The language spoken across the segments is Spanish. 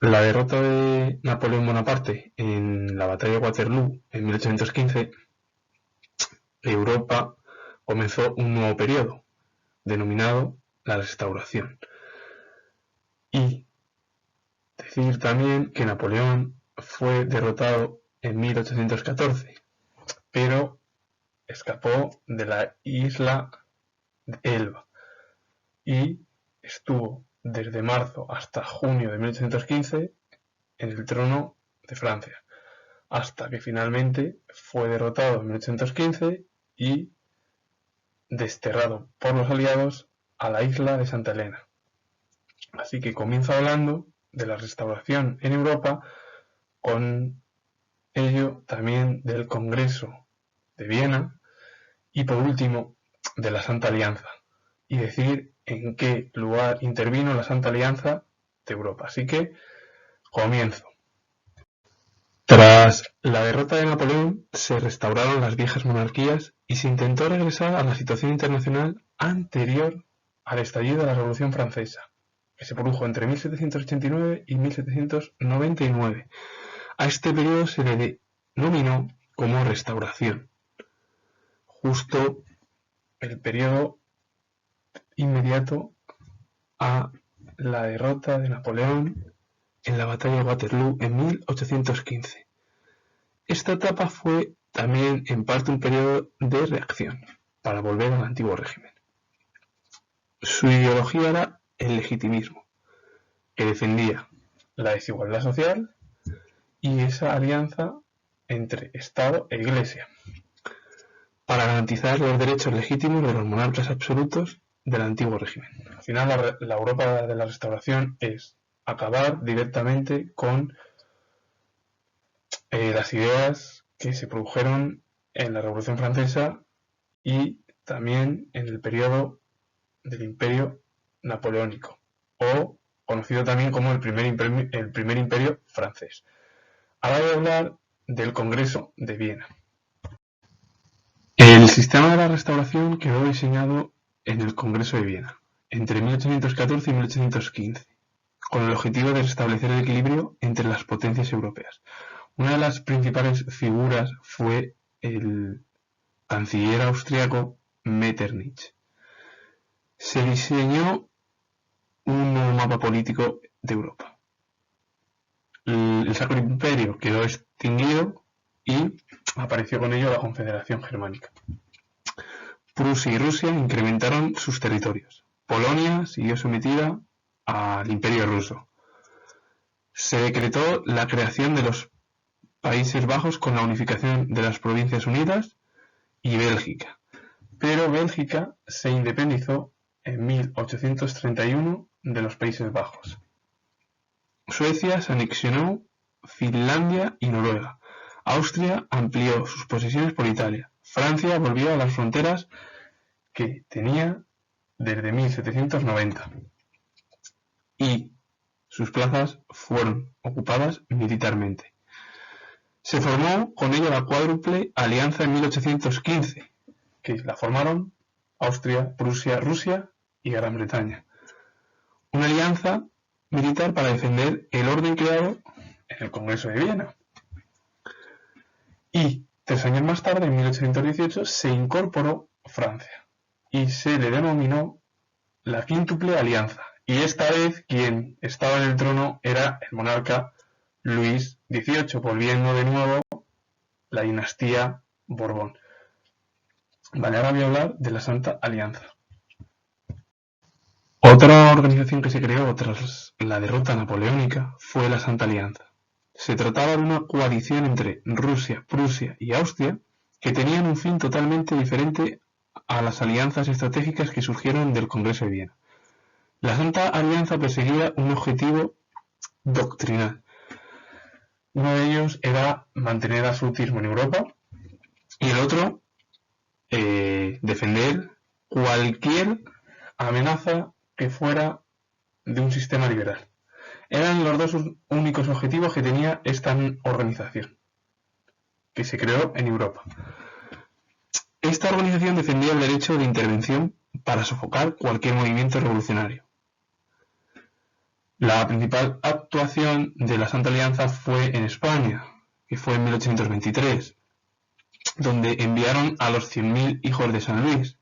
La derrota de Napoleón Bonaparte en la batalla de Waterloo en 1815, Europa comenzó un nuevo periodo, denominado la Restauración. Y decir también que Napoleón fue derrotado en 1814, pero escapó de la isla de Elba y estuvo desde marzo hasta junio de 1815 en el trono de Francia, hasta que finalmente fue derrotado en 1815 y desterrado por los aliados a la isla de Santa Elena. Así que comienza hablando de la restauración en Europa, con ello también del Congreso de Viena y por último de la Santa Alianza, y decir en qué lugar intervino la Santa Alianza de Europa. Así que comienzo. Tras la derrota de Napoleón, se restauraron las viejas monarquías y se intentó regresar a la situación internacional anterior al estallido de la Revolución Francesa, que se produjo entre 1789 y 1799. A este periodo se le denominó como Restauración, justo el periodo inmediato a la derrota de Napoleón en la batalla de Waterloo en 1815. Esta etapa fue también en parte un periodo de reacción para volver al antiguo régimen. Su ideología era el legitimismo, que defendía la desigualdad social y esa alianza entre Estado e Iglesia, para garantizar los derechos legítimos de los monarcas absolutos del antiguo régimen. Al final, la Europa de la Restauración es acabar directamente con las ideas que se produjeron en la Revolución Francesa y también en el periodo del Imperio Napoleónico, o conocido también como el primer imperio francés. Ahora voy a hablar del Congreso de Viena. El sistema de la restauración quedó diseñado en el Congreso de Viena, entre 1814 y 1815, con el objetivo de restablecer el equilibrio entre las potencias europeas. Una de las principales figuras fue el canciller austriaco Metternich. Se diseñó un nuevo mapa político de Europa. El Sacro Imperio quedó extinguido y apareció con ello la Confederación Germánica. Prusia y Rusia incrementaron sus territorios. Polonia siguió sometida al Imperio ruso. Se decretó la creación de los Países Bajos con la unificación de las Provincias Unidas y Bélgica. Pero Bélgica se independizó en 1831 de los Países Bajos. Suecia se anexionó Finlandia y Noruega. Austria amplió sus posesiones por Italia. Francia volvió a las fronteras que tenía desde 1790 y sus plazas fueron ocupadas militarmente. Se formó con ello la Cuádruple Alianza en 1815, que la formaron Austria, Prusia, Rusia y Gran Bretaña. Una alianza militar para defender el orden creado en el Congreso de Viena. Y 3 años más tarde, en 1818, se incorporó Francia y se le denominó la Quíntuple Alianza. Y esta vez quien estaba en el trono era el monarca Luis XVIII, volviendo de nuevo la dinastía Borbón. Vale, ahora voy a hablar de la Santa Alianza. Otra organización que se creó tras la derrota napoleónica fue la Santa Alianza. Se trataba de una coalición entre Rusia, Prusia y Austria que tenían un fin totalmente diferente a las alianzas estratégicas que surgieron del Congreso de Viena. La Santa Alianza perseguía un objetivo doctrinal. Uno de ellos era mantener el absolutismo en Europa y el otro, defender cualquier amenaza que fuera de un sistema liberal. Eran los dos únicos objetivos que tenía esta organización, que se creó en Europa. Esta organización defendía el derecho de intervención para sofocar cualquier movimiento revolucionario. La principal actuación de la Santa Alianza fue en España, que fue en 1823, donde enviaron a los 100.000 hijos de San Luis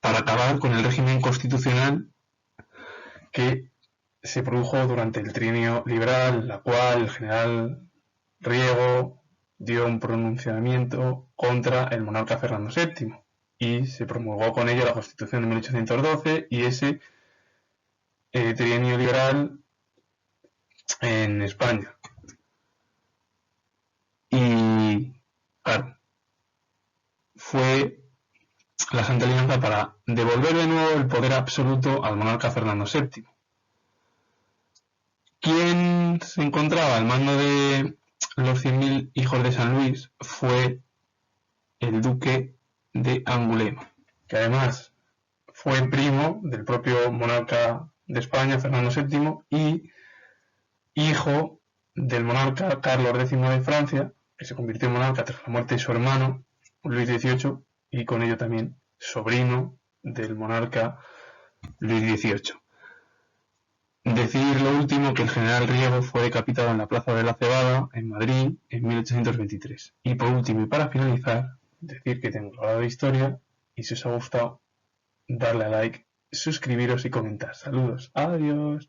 para acabar con el régimen constitucional que se produjo durante el trienio liberal, la cual el general Riego dio un pronunciamiento contra el monarca Fernando VII y se promulgó con ello la Constitución de 1812 y ese trienio liberal en España. Y claro, fue la Santa Alianza para devolver de nuevo el poder absoluto al monarca Fernando VII. Quien se encontraba al mando de los 100.000 hijos de San Luis fue el duque de Angulema, que además fue primo del propio monarca de España, Fernando VII, y hijo del monarca Carlos X de Francia, que se convirtió en monarca tras la muerte de su hermano, Luis XVIII, y con ello también sobrino del monarca Luis XVIII. Decir lo último, que el general Riego fue decapitado en la Plaza de la Cebada, en Madrid, en 1823. Y por último, y para finalizar, decir que tengo grabado de historia, y si os ha gustado, darle a like, suscribiros y comentar. Saludos, adiós.